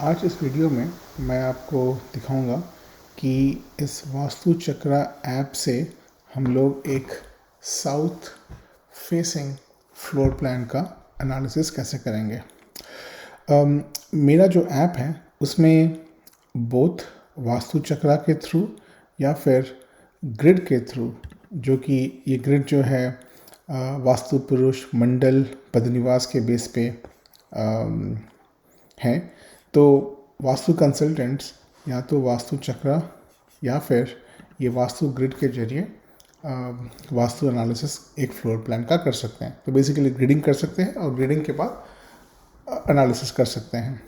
आज इस वीडियो में मैं आपको दिखाऊंगा कि इस वास्तु चक्रा ऐप से हम लोग एक साउथ फेसिंग फ्लोर प्लान का एनालिसिस कैसे करेंगे। मेरा जो ऐप है उसमें बोथ वास्तु चक्रा के थ्रू या फिर ग्रिड के थ्रू, जो कि ये ग्रिड जो है वास्तु पुरुष मंडल पदनिवास के बेस पे हैं, तो वास्तु कंसल्टेंट्स या तो वास्तु चक्रा या फिर ये वास्तु ग्रिड के जरिए वास्तु एनालिसिस एक फ्लोर प्लान का कर सकते हैं। तो बेसिकली ग्रिडिंग कर सकते हैं और ग्रिडिंग के बाद एनालिसिस कर सकते हैं।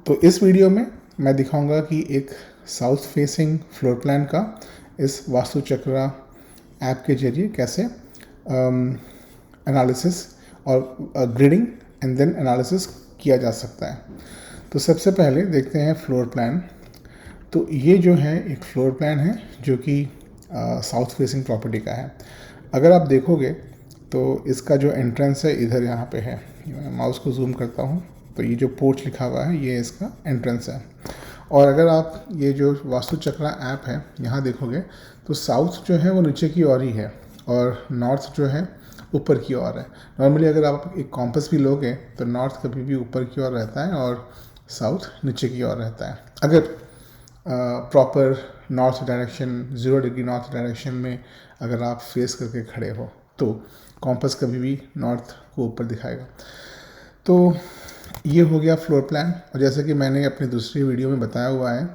तो इस वीडियो में मैं दिखाऊंगा कि एक साउथ फेसिंग फ्लोर प्लान का इस वास्तु चक्रा ऐप के जरिए कैसे एनालिसिस और ग्रिडिंग एंड देन एनालिसिस किया जा सकता है। तो सबसे पहले देखते हैं फ्लोर प्लान। तो ये जो है एक फ्लोर प्लान है जो कि साउथ फेसिंग प्रॉपर्टी का है। अगर आप देखोगे तो इसका जो एंट्रेंस है इधर यहाँ पे है। मैं माउस को जूम करता हूँ तो ये जो पोर्च लिखा हुआ है ये इसका एंट्रेंस है। और अगर आप ये जो वास्तु चक्रा ऐप है यहाँ देखोगे तो साउथ जो है वो नीचे की ओर ही है और नॉर्थ जो है ऊपर की ओर है। नॉर्मली अगर आप एक कॉम्पस भी लोगे तो नॉर्थ कभी भी ऊपर की ओर रहता है और साउथ नीचे की ओर रहता है। अगर proper north direction 0 degree north direction में अगर आप फेस करके खड़े हो तो कॉम्पस कभी भी नॉर्थ को ऊपर दिखाएगा। तो ये हो गया फ्लोर प्लान। और जैसे कि मैंने अपनी दूसरी वीडियो में बताया हुआ है,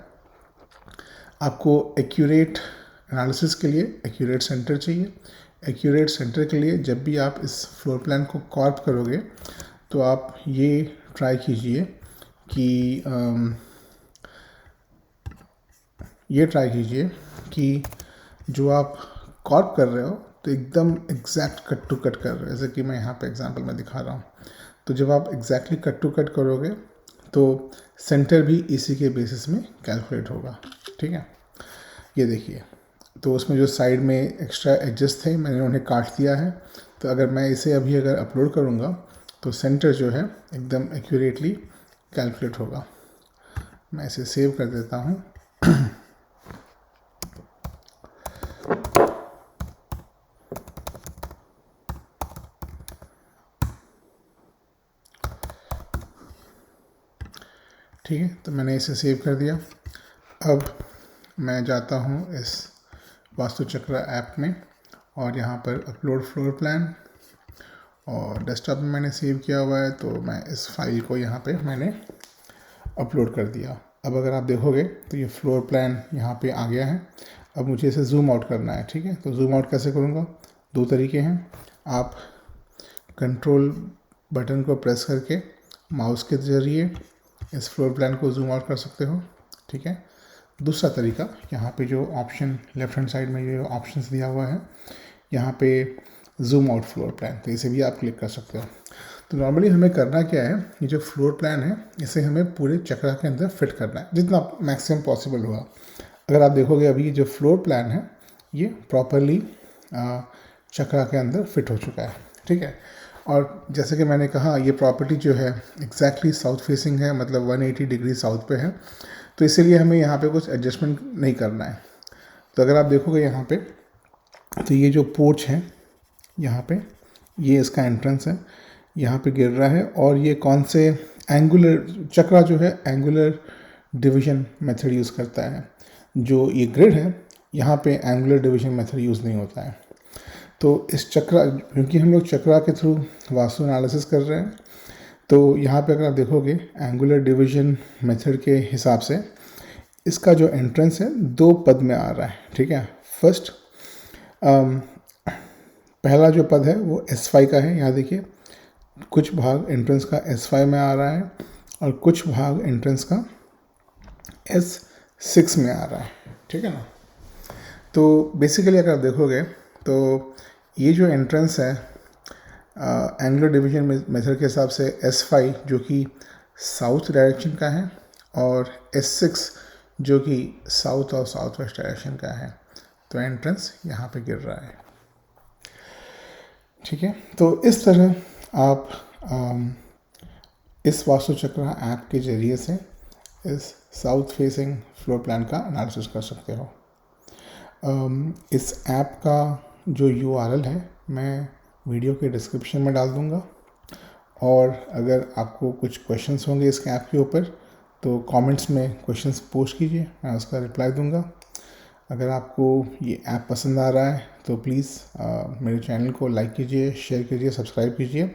आपको एक्यूरेट एनालिसिस के लिए एक्यूरेट सेंटर चाहिए। एक्यूरेट सेंटर के लिए जब भी आप इस फ्लोर प्लान को कॉर्प करोगे तो आप ये ट्राई कीजिए कि जो आप कॉर्प कर रहे हो तो एकदम एग्जैक्ट कट टू कट कर रहे हो। जैसे कि मैं यहाँ पे एग्जांपल में दिखा रहा हूँ। तो जब आप एग्जैक्टली कट टू कट करोगे तो सेंटर भी इसी के बेसिस में कैलकुलेट होगा। ठीक है, ये देखिए। तो उसमें जो साइड में एक्स्ट्रा एडजस्ट थे मैंने उन्हें काट दिया है। तो अगर मैं इसे अभी अगर अपलोड करूँगा तो सेंटर जो है एकदम एक्यूरेटली कैलकुलेट होगा। मैं इसे सेव कर देता हूँ। ठीक है, तो मैंने इसे सेव कर दिया। अब मैं जाता हूँ इस वास्तु चक्रा ऐप में और यहाँ पर अपलोड फ्लोर प्लान, और डेस्कटॉप में मैंने सेव किया हुआ है तो मैं इस फाइल को यहाँ पे मैंने अपलोड कर दिया। अब अगर आप देखोगे तो ये फ्लोर प्लान यहाँ पे आ गया है। अब मुझे इसे जूम आउट करना है। ठीक है, तो जूम आउट कैसे करूँगा? दो तरीके हैं। आप कंट्रोल बटन को प्रेस करके माउस के जरिए इस फ्लोर प्लान को जूम आउट कर सकते हो। ठीक है, दूसरा तरीका, यहाँ पे जो ऑप्शन लेफ्ट हैंड साइड में जो ऑप्शंस दिया हुआ है यहाँ पे जूम आउट फ्लोर प्लान, तो इसे भी आप क्लिक कर सकते हो। तो नॉर्मली हमें करना क्या है, ये जो फ्लोर प्लान है इसे हमें पूरे चक्रा के अंदर फिट करना है जितना मैक्सिमम पॉसिबल होगा। अगर आप देखोगे अभी जो फ्लोर प्लान है ये प्रॉपरली चक्रा के अंदर फिट हो चुका है। ठीक है, और जैसे कि मैंने कहा ये प्रॉपर्टी जो है एग्जैक्टली साउथ फेसिंग है, मतलब 180 डिग्री साउथ पे है। तो इसीलिए हमें यहाँ पे कुछ एडजस्टमेंट नहीं करना है। तो अगर आप देखोगे यहाँ पे तो ये जो पोर्च है यहाँ पे ये इसका एंट्रेंस है, यहाँ पे गिर रहा है। और ये कौन से एंगुलर चक्रा जो है एंगुलर डिवीजन मेथड यूज़ करता है। जो ये ग्रिड है यहाँ पे एंगुलर डिवीजन मेथड यूज़ नहीं होता है। तो इस चक्रा, क्योंकि हम लोग चक्रा के थ्रू वास्तु एनालिसिस कर रहे हैं, तो यहाँ पे अगर आप देखोगे एंगुलर डिवीजन मेथड के हिसाब से इसका जो एंट्रेंस है 2 पद में आ रहा है। ठीक है, फर्स्ट पहला जो पद है वो S5 का है। यहाँ देखिए कुछ भाग एंट्रेंस का S5 में आ रहा है और कुछ भाग एंट्रेंस का S6 में आ रहा है। ठीक है ना। तो बेसिकली अगर आप देखोगे तो ये जो एंट्रेंस है एंगुलर डिवीजन मेथड के हिसाब से S5 जो कि साउथ डायरेक्शन का है और S6 जो कि साउथ और साउथ वेस्ट डायरेक्शन का है। तो एंट्रेंस यहाँ पे गिर रहा है। ठीक है, तो इस तरह आप इस वास्तुचक्र ऐप के ज़रिए से इस साउथ फेसिंग फ्लोर प्लान का एनालिसिस कर सकते हो। इस ऐप का जो URL है मैं वीडियो के डिस्क्रिप्शन में डाल दूँगा, और अगर आपको कुछ क्वेश्चंस होंगे इस ऐप के ऊपर तो कमेंट्स में क्वेश्चंस पोस्ट कीजिए, मैं उसका रिप्लाई दूँगा। अगर आपको ये ऐप पसंद आ रहा है तो प्लीज़ मेरे चैनल को लाइक कीजिए, शेयर कीजिए, सब्सक्राइब कीजिए,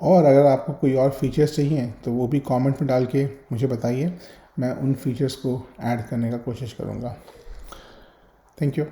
और अगर आपको कोई और फीचर्स चाहिए तो वो भी कमेंट में डाल के मुझे बताइए, मैं उन फीचर्स को ऐड करने का कोशिश करूँगा। Thank you.